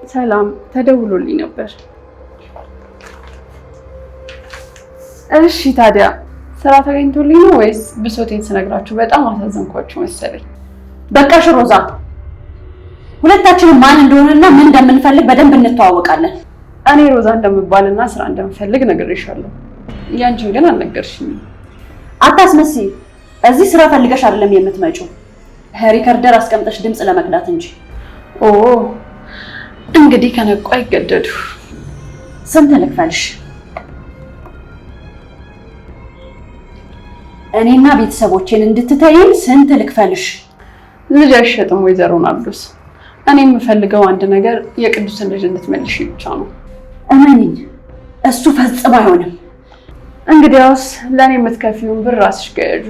ሰላም ተደውሎልኝ ነበር። እሺ ታዲያ ስራ ተገኝቶልኝ ነው ወይስ ብሶቴን ስነግራችሁ በጣም አሳዘንኳችሁ መሰለኝ? በቃሽ ሮዛ፣ ሁለታችንም ማን እንደሆነና ምን እንደምንፈልግ በደንብ እንተዋወቃለን። እኔ ሮዛ እንደምባልና ስራ እንደምፈልግ ነግሬሻለሁ። ያንቺን ግን አልነገርሽኝም። አታስመስይ። እዚህ ስራ ፈልገሽ አይደለም የምትመጪው፣ ሪከርደር አስቀምጠሽ ድምጽ ለመቅዳት እንጂ። ኦ እንግዲህ ከነቁ አይገደዱ። ስንት ልክፈልሽ? እኔና ቤተሰቦቼን እንድትተይኝ ስንት ልክፈልሽ? ልጅ አይሸጥም ወይዘሮ ናርዶስ። እኔ የምፈልገው አንድ ነገር የቅዱስን ልጅ እንድትመልሽ ብቻ ነው። እመኚኝ፣ እሱ ፈጽሞ አይሆንም። እንግዲያውስ ለእኔ የምትከፊውን ብር ራስሽ ገያጁ።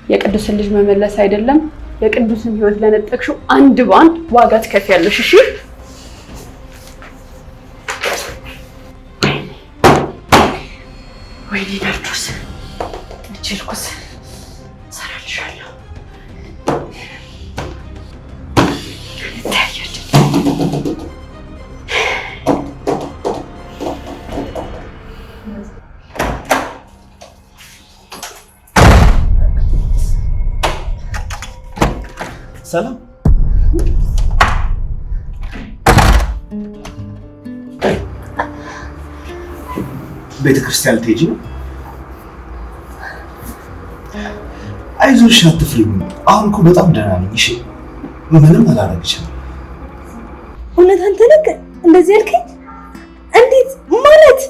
የቅዱስን ልጅ መመለስ አይደለም የቅዱስን ህይወት ለነጠቅሽው አንድ በአንድ ዋጋ ትከፍያለሽ። እሺ? ወይኔ ናርዶስ፣ ልጅልኩስ ሰራልሻለሁ። ሰላም ቤተክርስቲያን ልትሄጂ ነው? አይዞሽ አትፍሪ። አሁን እኮ በጣም ደህና ነኝ። እሺ ምንም አላረግሽም። እውነት አንተ ነህ እንደዚህ ያልከኝ? እንዴት ማለት?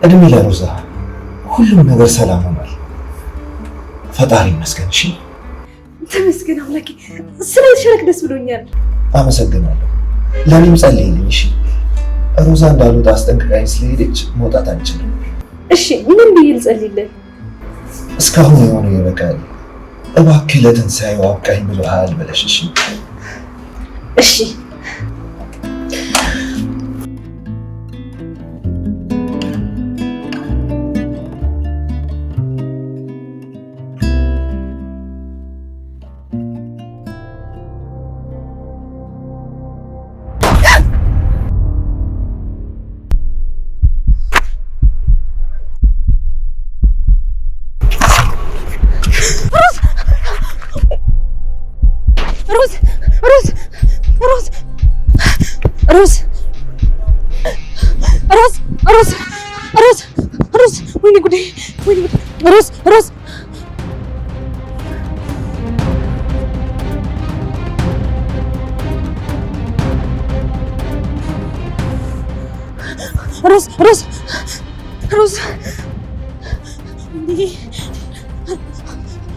እድሜ ለሮዛ፣ ሁሉም ነገር ሰላም ሆኗል። ፈጣሪ ይመስገን። እሺ ተመስገን አምላኬ፣ ስለተሻለክ ደስ ብሎኛል። አመሰግናለሁ። ለኔም ጸልይልኝ። እሺ ሮዛ እንዳልወጣ አስጠንቅቃኝ ስለሄደች መውጣት አንችልም። እሺ ምን ብዬ ልጸልይልህ? እስካሁን የሆነው ይበቃል። እባክህ ለትንሣኤው አብቃኝ ብለሃል ብለሽ። እሺ እሺ ሮዝ ወይኔ ጉዴ!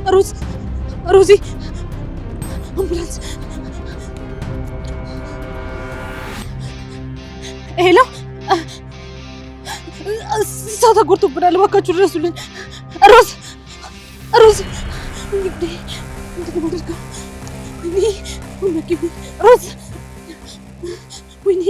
ሮዝ ሮዚ አምቡላንስ! ሄሎ፣ ሰው ተጎድቶብናል፣ እባካችሁ ድረሱልኝ። ሮዝ ሮዝ ወይኔ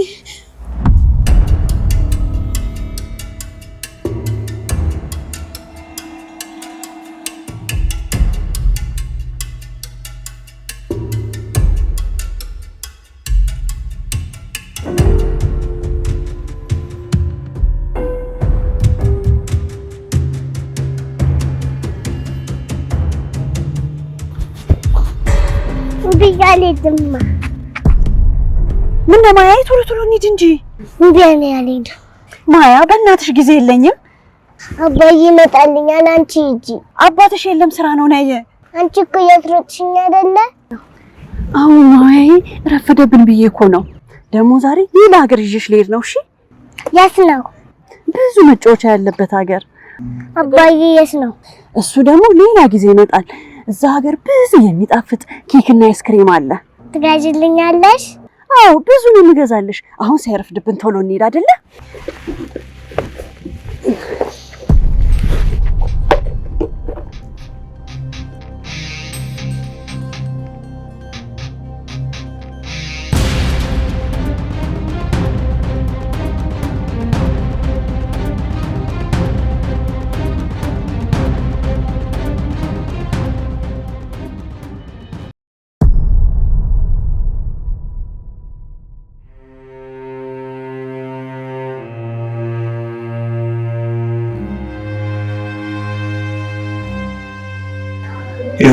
ብያለድማ። ምን ነው ማያ፣ ቶሎ ቶሎ እንሂድ እንጂ። እንዴ ነው ያለኝ? ማያ በእናትሽ ጊዜ የለኝም። አባዬ ይመጣልኛል፣ አንቺ ሂጂ። አባትሽ የለም ስራ ነው ነየ። አንቺ እኮ እያስሮጥሽኝ አይደለ? አሁን ማያዬ ረፈደብን ብዬ እኮ ነው። ደግሞ ዛሬ ሌላ ሀገር ይዤሽ ልሄድ ነው። እሺ የት ነው? ብዙ መጫወቻ ያለበት ሀገር። አባዬ የት ነው? እሱ ደግሞ ሌላ ጊዜ ይመጣል። እዛ ሀገር ብዙ የሚጣፍጥ ኬክና አይስክሪም አለ። ትጋዥልኛለሽ? አዎ ብዙ ነው የምገዛልሽ። አሁን ሳይረፍድብን ቶሎ እንሂድ አይደለ?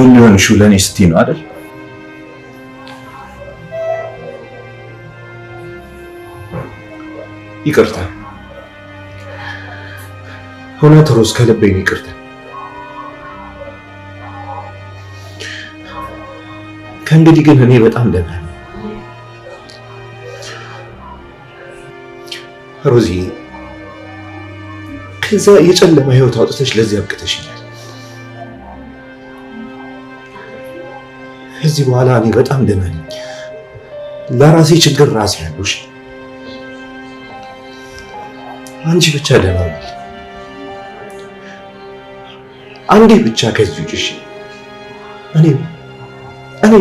ይሁን የሆንሽው ለእኔ ስትይ ነው አይደል? ይቅርታ። እውነት ሮዝ፣ ከልቤ ነው ይቅርታ። ከእንግዲህ ግን እኔ በጣም ደህና ነኝ። ሮዚ፣ ከዛ የጨለማ ህይወት አውጥተሽ ለዚህ አብቅተሽኛል። ከዚህ በኋላ እኔ በጣም ደህና ነኝ። ለራሴ ችግር ራሴ ያለሽ፣ አንቺ ብቻ ደህና ነኝ። አንዴ ብቻ ከዚህ ውጭ እሺ? እኔ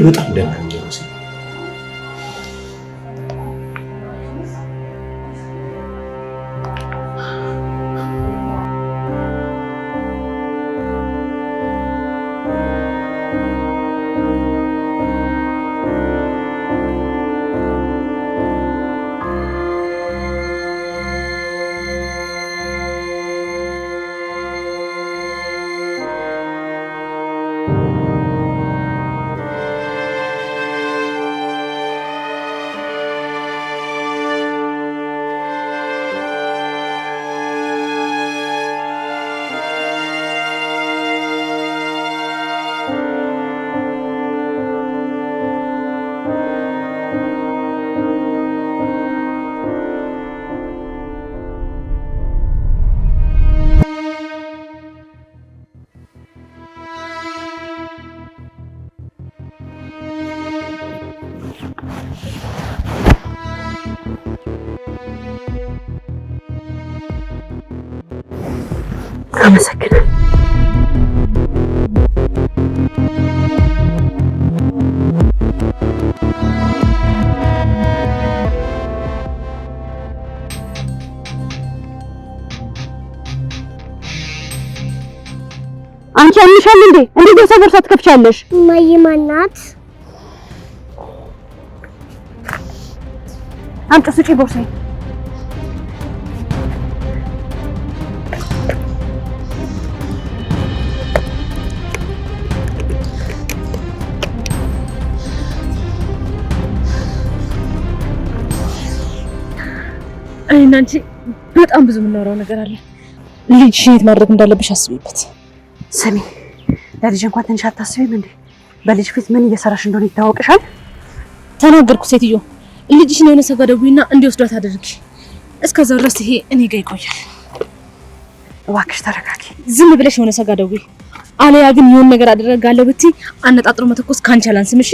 በጣም ደህና ነኝ ሮዚ። አመሰግናለሁ። አንቺ አንሻል እንዴ? እንዴት የሰው ቦርሳ ትከፍቻለሽ? እማዬ ማናት? አምጪ ስጪ ቦርሳዬ። እኔና አንቺ በጣም ብዙ የምናወራው ነገር አለ። ልጅሽን የት ማድረግ እንዳለብሽ አስቢበት። ስሚ፣ ለልጅ እንኳን ትንሽ አታስቢም እንዴ? በልጅ ፊት ምን እየሰራሽ እንደሆነ ይታወቅሻል። ተናገርኩ ሴትዮ። ልጅሽን የሆነ ሰው ጋር ደውይና እንዲወስዷት አድርጊ። እስከዛው ድረስ ይሄ እኔ ጋር ይቆያል። እባክሽ ተረጋጊ። ዝም ብለሽ የሆነ ሰው ጋር ደውይ። አለያ ግን የሆነ ነገር አደረጋለሁ ብትይ አነጣጥሮ መተኮስ ካንቺ አላንስም። እሺ?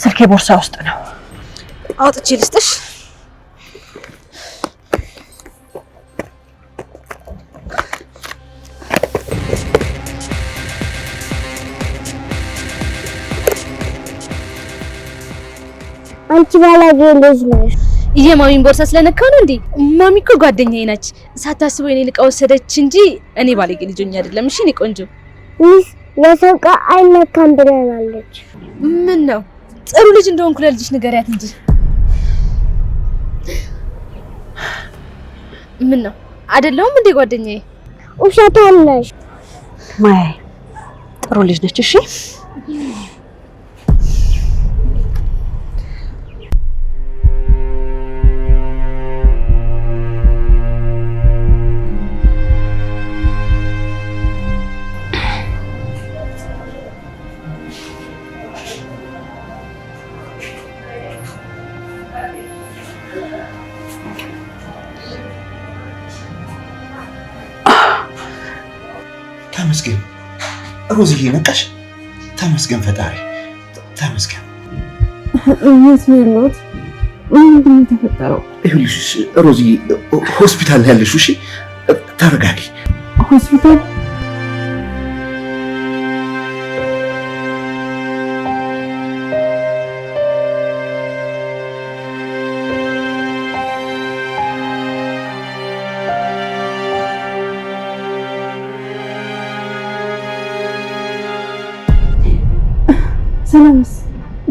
ስልኬ ቦርሳ ውስጥ ነው። አውጥቼ ልስጥሽ? አንቺ ባላጌ ልጅ ነሽ። የማሚን ቦርሳ ስለነካ ነው እንዴ? ማሚ እኮ ጓደኛዬ ናች። ሳታስበው የኔ ልቃ ወሰደች እንጂ እኔ ባለጌ ልጅ ሆኜ አይደለም። እሺ? እኔ ቆንጆ ሚስ የሰው ዕቃ አይነካም ብለናለች። ምን ነው? ጥሩ ልጅ እንደሆንኩ ለልጅሽ ንገሪያት እንጂ። ምን ነው? አይደለሁም እንዴ ጓደኛዬ? ውሸታም ነሽ። ማይ ጥሩ ልጅ ነች። እሺ? ተመስገን ሮዝዬ፣ ነቃሽ? ተመስገን ፈጣሪ ተመስገን። እውነት ነው ያለሁት። ምንድን ነው የተፈጠረው? ይኸውልሽ ሮዝዬ፣ ሆስፒታል ያለሽው። እሺ ተረጋጊ። ሆስፒታል?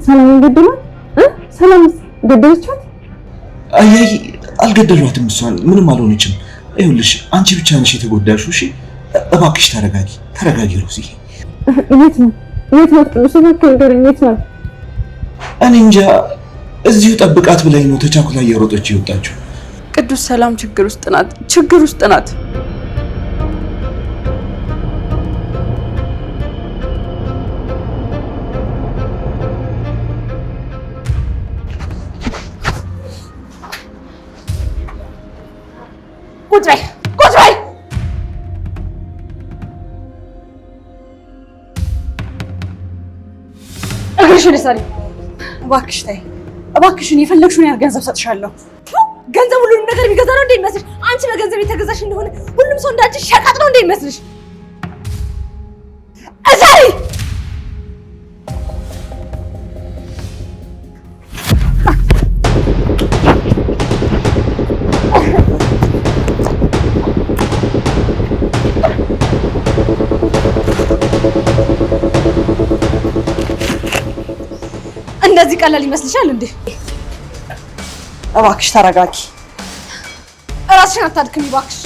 ሰላም ገደሏት? ሰላም ገደለቻት? አይ አልገደሏትም። እሷን ምንም አልሆነችም። ይኸውልሽ አንቺ ብቻ ነሽ የተጎዳሽው። እሺ እባክሽ ተረጋጊ ሮዚ። የት ነው ቅዱስ? ንገረኝ፣ የት ነው? እኔ እንጃ፣ እዚሁ ጠብቃት ብላኝ ነው ተቻኩላ እየሮጠች የወጣችው። ቅዱስ ሰላም ችግር ውስጥ ናት። ቁጭ በይ። እግርሽን ሳሪ። እባክሽ ተይ፣ እባክሽን የፈለግሽውን ያህል ገንዘብ ሰጥሻለሁ። ገንዘብ ሁሉንም ነገር የሚገዛ ነው እንዴ ይመስልሽ? አንቺ በገንዘብ የተገዛሽ እንደሆነ ሁሉም ሰው እንዳንቺ ሸቀጥ ነው እንዴ ይመስልሽ? ሳሪ እንደዚህ ቀላል ይመስልሻል እንዴ? እባክሽ ተረጋጊ። እራስሽን አታድክሚ እባክሽ።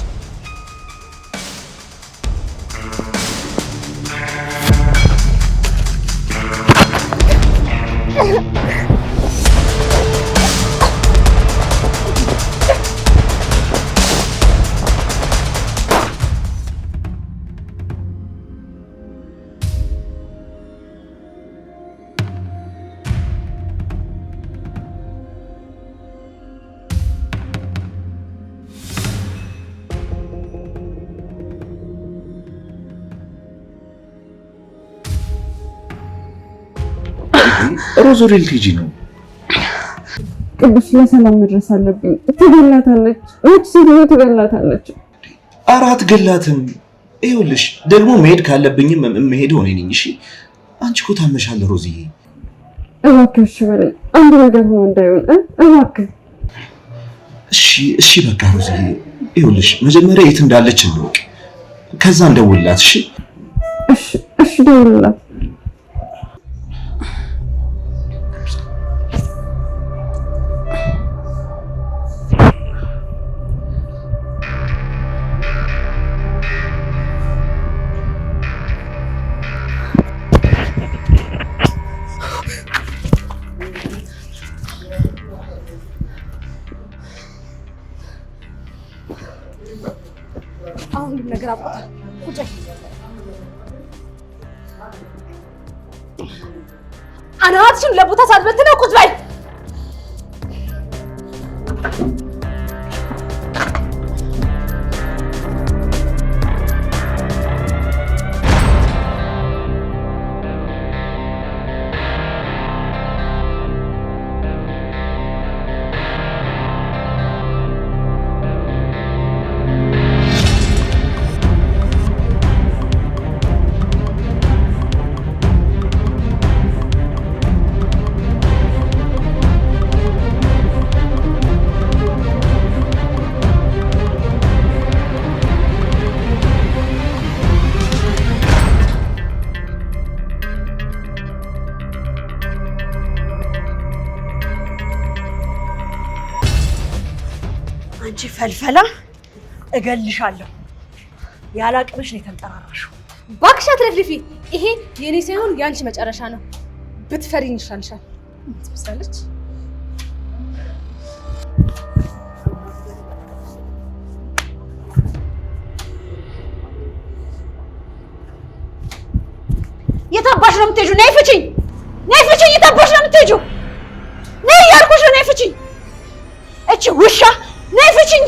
ሮዝ ወደ ልትሄጂ ነው? ቅዱስ ለሰላም መድረስ አለብኝ። ትገላታለች። ትገላታለች። ኧረ አትገላትም። ይኸውልሽ ደግሞ መሄድ ካለብኝም የምሄደው እኔ ነኝ። እሺ አንቺ እኮ ታመሻል ሮዝዬ። እባክህ እሺ በለኝ። አንድ ነገር ሆኖ እንዳይሆን እባክህ። እሺ በቃ ሮዝዬ፣ ይኸውልሽ መጀመሪያ የት እንዳለች እንወቅ፣ ከዛ እንደውልላት። እሺ ደውልላት። አሁን ግን ነገር አቆጣል። ቁጭ አናትሽን ለቦታ ሳትበትነው ቁጭ በይ። አንቺ ፈልፈላ እገልሻለሁ። ያላቅምሽ ነው የተንጠራራሽው። እባክሽ አትለፍልፊ። ይሄ የኔ ሳይሆን ያንቺ መጨረሻ ነው። ብትፈሪኝ ይሻልሻል። ትመስላለች። የታባሽ ነው የምትሄጂው? ነይ ፍቺኝ! የታባሽ ነው የምትሄጂው? ነይ ያልኩሽ ነው። ነይ ፍቺኝ! እቺ ውሻ ነይ ፍቺኝ!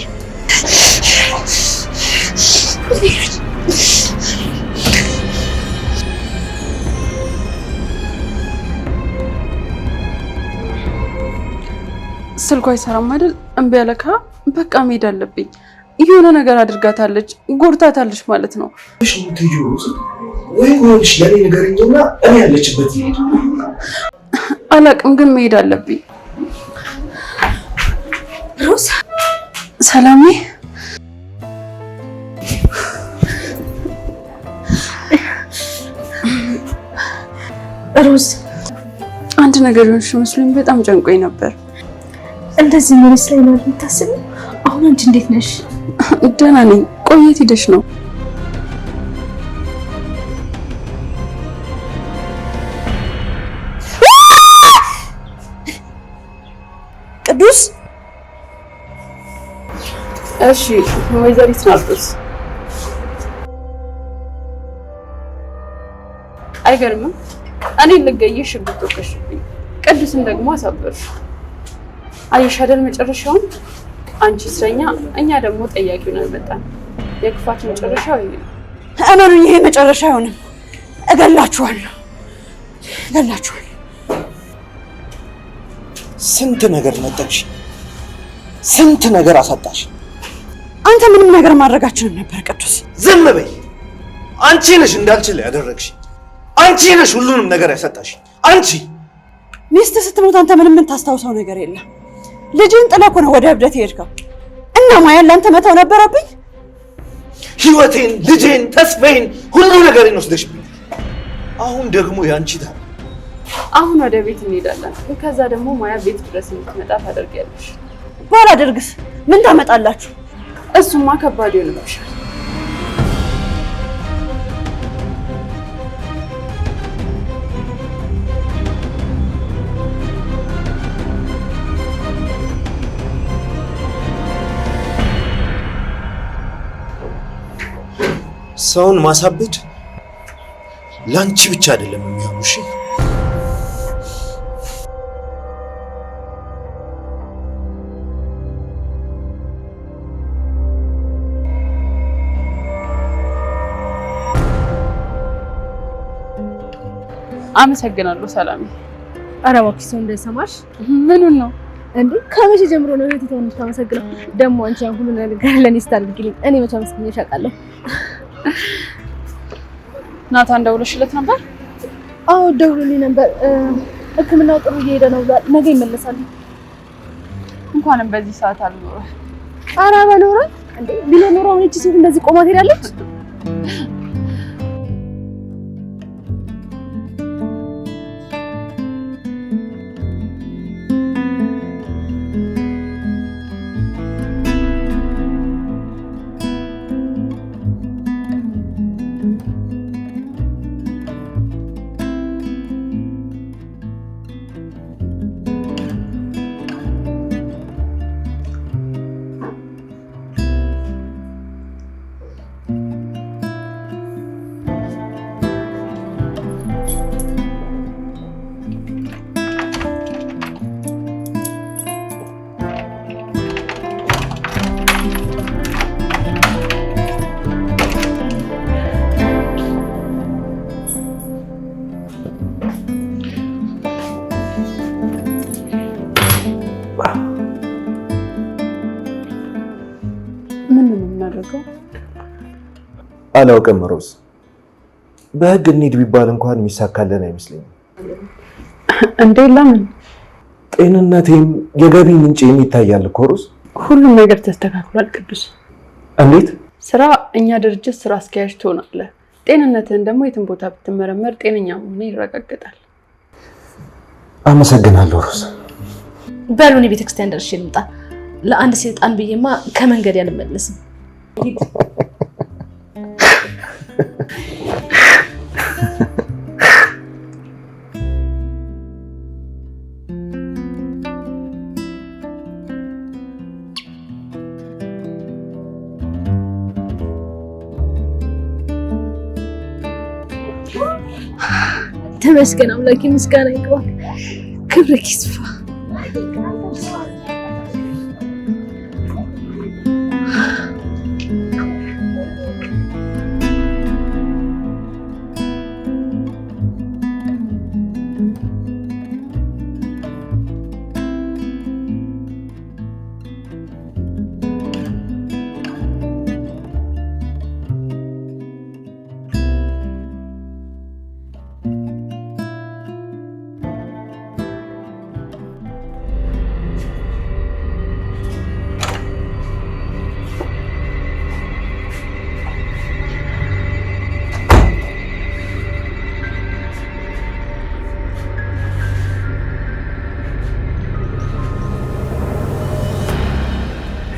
ስልኳ አይሰራም አይደል? እምቢ አለካ። በቃ መሄድ አለብኝ። የሆነ ነገር አድርጋታለች፣ ጎርታታለች ማለት ነው። እሺ ወይስ ለኔ ንገረኝና እኔ ያለችበት ይሄድ። አላቅም ግን መሄድ አለብኝ። ሮዝ ሰላሜ፣ ሮዝ አንድ ነገር ሆንሽ መስሎኝ በጣም ጨንቆኝ ነበር። እንደዚህ ምን ላይ ነው የምታስቢው? አሁን አንቺ እንዴት ነሽ? ደህና ነኝ። ቆየት ሄደሽ ነው? ቅዱስ እሺ ወይዘሪት ናርዶስ አይገርምም? እኔ ልገይሽ ሽጉጥ ወቀሽብኝ፣ ቅዱስን ደግሞ አሳበርሽ። አየሽ አይደል መጨረሻውን? አንቺ እስረኛ፣ እኛ ደግሞ ጠያቂው ነን። መጣን። የክፋት መጨረሻው ይሄ ነው። እመኑኝ፣ ይሄ መጨረሻ አይሆንም። እገላችኋለሁ። ስንት ነገር ነጠቅሽ፣ ስንት ነገር አሳጣሽ። አንተ ምንም ነገር ማድረጋችንም ነበር ቅዱስ። ዝም በይ። አንቺ ነሽ እንዳልችል ያደረግሽ። አንቺ ነሽ ሁሉንም ነገር ያሳጣሽ። አንቺ ሚስት ስትሞት አንተ ምንም የምታስታውሰው ነገር የለም። ልጅን ጥለህ እኮ ነው ወደ እብደት የሄድከው። እና ማያን ለአንተ መተው ነበረብኝ? ህይወቴን፣ ልጄን፣ ተስፋዬን ሁሉ ነገሬን ወስደሽብኝ። አሁን ደግሞ ያንቺ ታዲያ። አሁን ወደ ቤት እንሄዳለን። ከዛ ደግሞ ማያ ቤት ድረስ እንድትመጣ ታደርጊያለሽ። ባላደርግስ ምን ታመጣላችሁ? እሱማ ከባድ ይሆንብሻል። ሰውን ማሳበድ ላንቺ ብቻ አይደለም የሚሆነው። እሺ አመሰግናለሁ ሰላሜ። ኧረ እባክሽ ሰው እንዳይሰማሽ። ምኑን ነው እንዴ? ከመቼ ጀምሮ ነው እህቴ ተሆነች ታመሰግነው? ደግሞ አንቺ ያን ሁሉ ነገር ለኔ ስታደርጊልኝ እኔ መቼ አመስግኜሽ አውቃለሁ? ናታን ደውለሽለት ነበር? አዎ ደውሎልኝ ነበር። ሕክምናው ጥሩ እየሄደ ነው ብሏል። ነገ ይመለሳል። እንኳንም በዚህ ሰዓት አልኖረ። ኧረ በኖረ እንዴ ቢኖር ኖሮ አሁን እቺ ሴት እንደዚህ ቆማ ትሄዳለች? አላውቅም ሮዝ። በህግ እንሂድ ቢባል እንኳን የሚሳካልን አይመስለኝም። እንዴ ለምን? ጤንነቴም የገቢ ምንጭም ይታያል እኮ ሮዝ። ሁሉም ነገር ተስተካክሏል ቅዱስ። እንዴት? ስራ እኛ ድርጅት ስራ አስኪያጅ ትሆናለህ። ጤንነትህን ደግሞ የትም ቦታ ብትመረመር ጤነኛ መሆን ይረጋገጣል። አመሰግናለሁ ሮዝ። በሉን ቤተክርስቲያን ደርሼ ልምጣ። ለአንድ ሰይጣን ብዬማ ከመንገድ ያልመለስም። ተመስገን አምላኬ፣ ምስጋና ይግባክ፣ ክብርክ ይስፋ።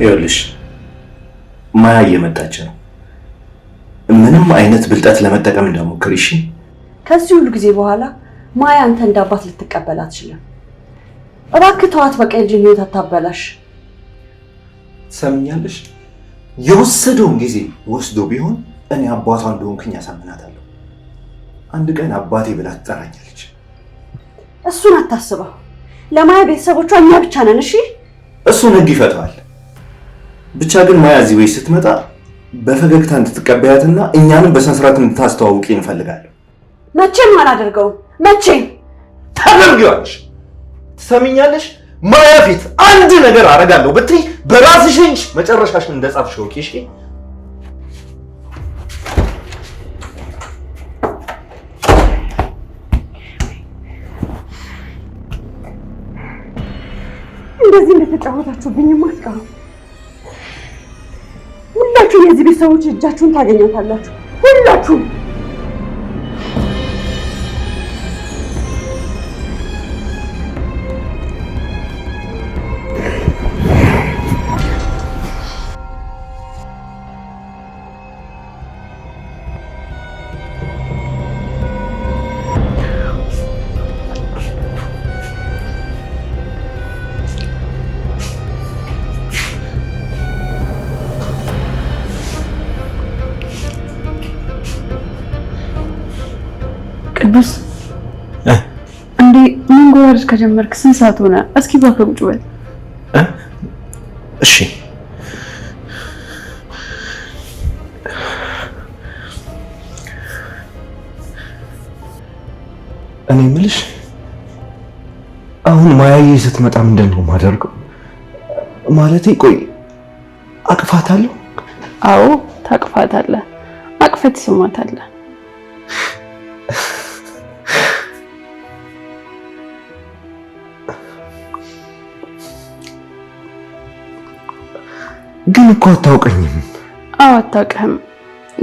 ይኸውልሽ ማያ እየመጣች ነው። ምንም አይነት ብልጠት ለመጠቀም እንዳሞክር። እሺ ከዚህ ሁሉ ጊዜ በኋላ ማያ አንተ እንዳባት ልትቀበል አትችልም። እባክህ ተዋት፣ በቃ የልጅን ህይወት አታበላሽ። ትሰምኛለሽ? የወሰደውን ጊዜ ወስዶ ቢሆን እኔ አባቷ እንደሆንኩኝ ያሳምናታለሁ። አንድ ቀን አባቴ ብላ ትጠራኛለች። እሱን አታስበው። ለማያ ቤተሰቦቿ እኛ ብቻ ነን። እሺ እሱን ህግ ይፈታዋል። ብቻ ግን ማያ እዚህ ቤት ስትመጣ በፈገግታ እንድትቀበያትና እኛንም በስነስርዓት እንድታስተዋውቂ እንፈልጋለን። መቼም አላደርገውም። መቼም ታደርጊዋለሽ። ትሰሚኛለሽ? ማያ ፊት አንድ ነገር አደርጋለሁ ብትይ በራስሽ እጅ መጨረሻሽን እንደጻፍሽ ወቂ። እሺ እንደዚህ እንደተጫወታችሁብኝማ አትቀሩም። ሁላችሁም የዚህ ቤተሰቦች እጃችሁን ታገኛታላችሁ። ሁላችሁም ቅዱስ እንዴ መንጎራደድ ከጀመርክ ስንት ሰዓት ሆነ? እስኪ እባክህ ቁጭ በል። እሺ እኔ የምልሽ አሁን ማያዬ ስትመጣ ምንድን ነው የማደርገው? ማለቴ ቆይ አቅፋታለሁ? አዎ ታቅፋታለህ። አቅፈት ትስማታለህ። ግን እኮ አታውቀኝም። አዎ አታውቅህም።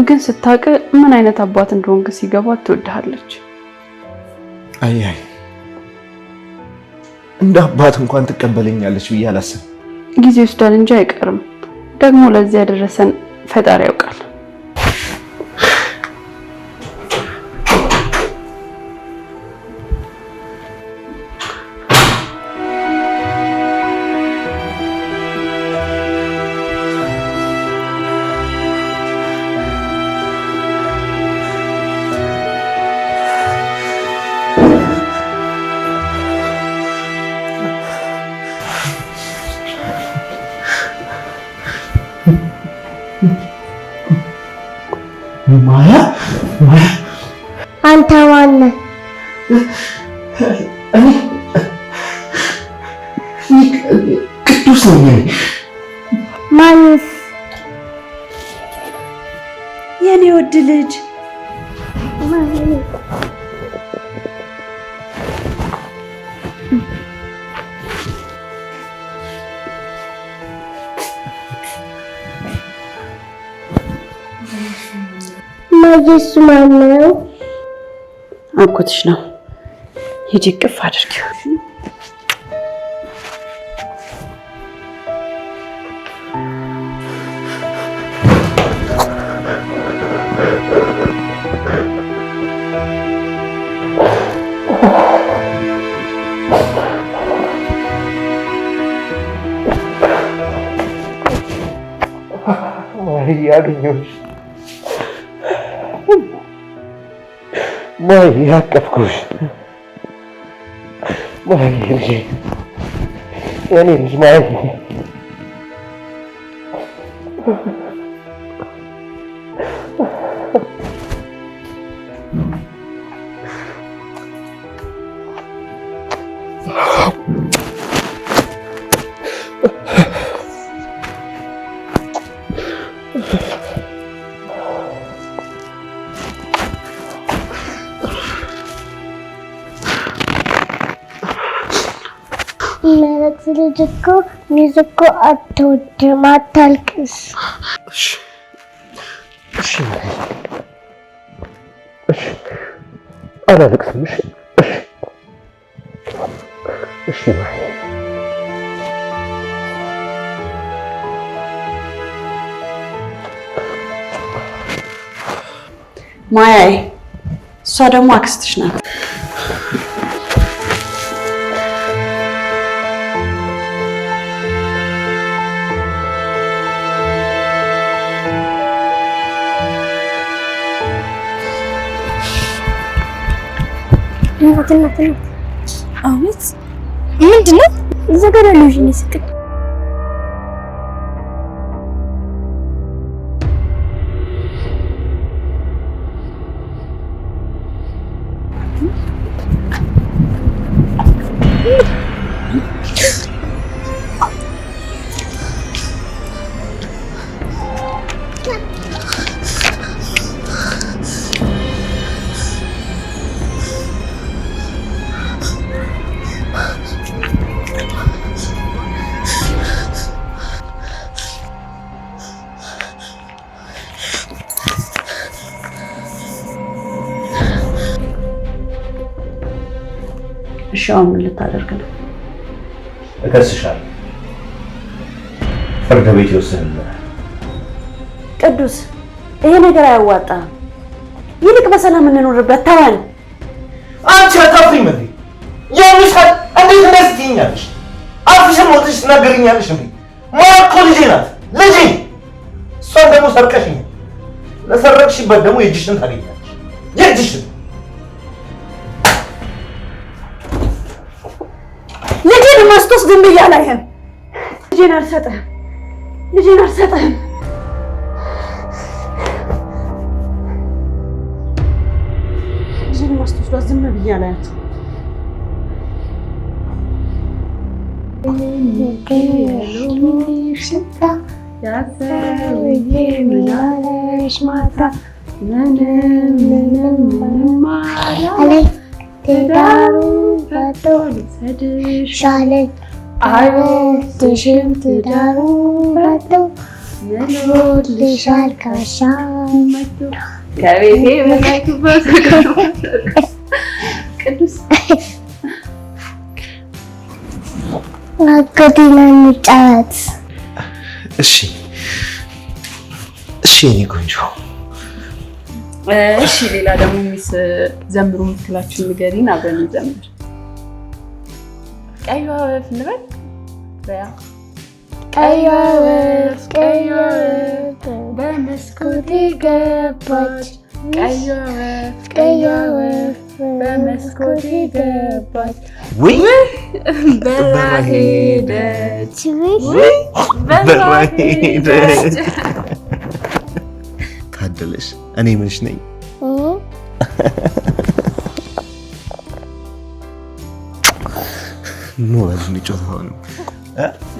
ግን ስታውቅ ምን አይነት አባት እንደሆንክ ሲገባ ትወድሃለች። አይ እንደ አባት እንኳን ትቀበለኛለች ብዬ አላስብም። ጊዜ ወስዷል እንጂ አይቀርም። ደግሞ ለዚህ ያደረሰን ፈጣሪ ያውቃል። ማያ አንተ ማነህ? ቅዱስ ነኝ። ማንስ? የኔ ወድ ልጅ ማየሱ ማነው? አጎትሽ ነው። ሂጂ ቅፍ አድርጊው። ያገኘሁሽ ማይ ያቀፍኩሽ ማይ ልጅ የኔ ልጅ ማይ የሚያለቅስ ልጅ እኮ ሚዝ እኮ አትወድም። አታልቅስ። እሺ አላለቅስም። እሺ ማይ ማያዬ እሷ ደግሞ አክስትሽ ናት። አቤት ምንድን ነው? ዘገረ ልጅ ነው ስትል እሻውን ምን ልታደርግ ነው? እከስሻለሁ። ፍርድ ቤት ይወስንልናል። ቅዱስ ይሄ ነገር አያዋጣም። ይልቅ በሰላም እንኖርበት ተወን። አንቺ አታፍሪም እንዴ? ያምሻል። እንዴት እንደዚህ ትይኛለሽ? አፍሽን ሞልተሽ ትናገሪኛለሽ እንዴ? ማርኮ ልጄ ናት፣ ልጄ። እሷን ደግሞ ሰርቀሽኝ። ለሰረቅሽበት ደግሞ የእጅሽን ታገኛለሽ። የእጅሽን ልጄን ማስወስድም ብያለህም። ልጄን አልሰጥህም። ልጄን አልሰጥህም። ልጄን ማስወስዷ ዝም ብያለህ። ትዳሩ ፈቶ ሻለኝ አይወድሽም ትዳሩ ፈቶ ይወድሻል ካሻመቶ ከቤቴ በላይኩበት ቅዱስ አገዲና እንጫወት። እሺ እሺ የኔ ቆንጆ። እሺ ሌላ ደግሞ ሚስ ዘምሩ የምትላችሁ ንገሪን፣ አብረን እንዘምር። ቀይዋ ወፍ እንበል በያ ቀይዋ ወፍ በመስኮቴ ገባች። ቀይዋ ወፍ በመስኮቴ ገባች። ውይ በራ ሄደች፣ በራ ሄደች። ታደለሽ። እኔ ምንሽ ነኝ? ኑ በልን ጨዋታው ነው።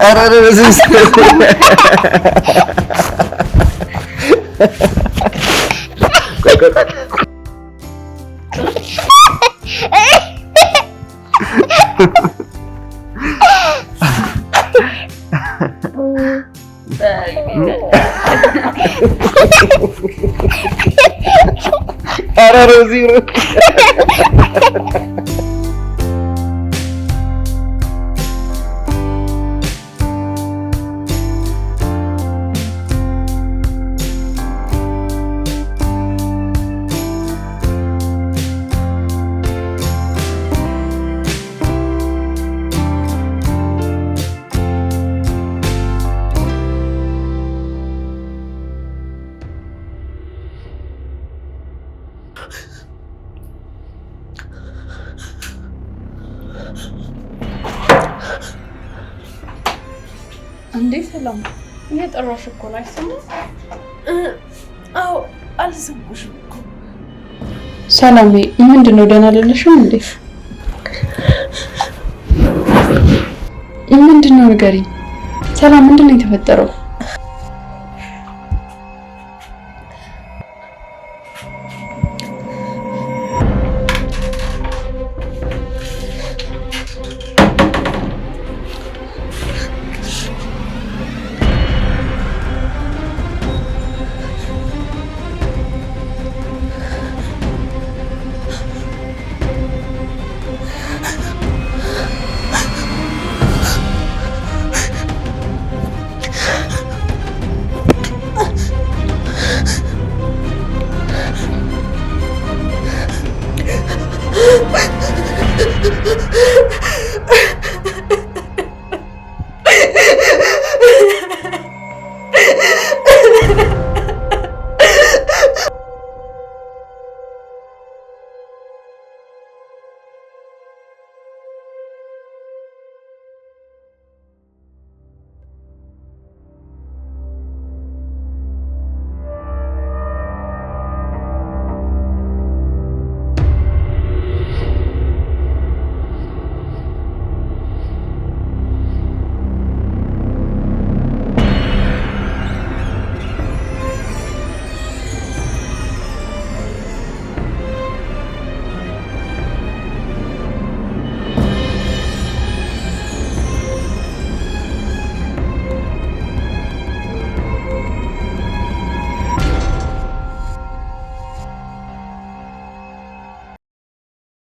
ኧረ በዚህ ኧረ በዚህ እንዴ ሰላም፣ እየጠራሽ እኮ ነው። አይሰማም? አዎ አልሰማሽም እኮ። ሰላም ምንድነው? ደህና አይደለሽም እንዴ? ምንድነው ንገሪኝ። ሰላም ምንድነው የተፈጠረው?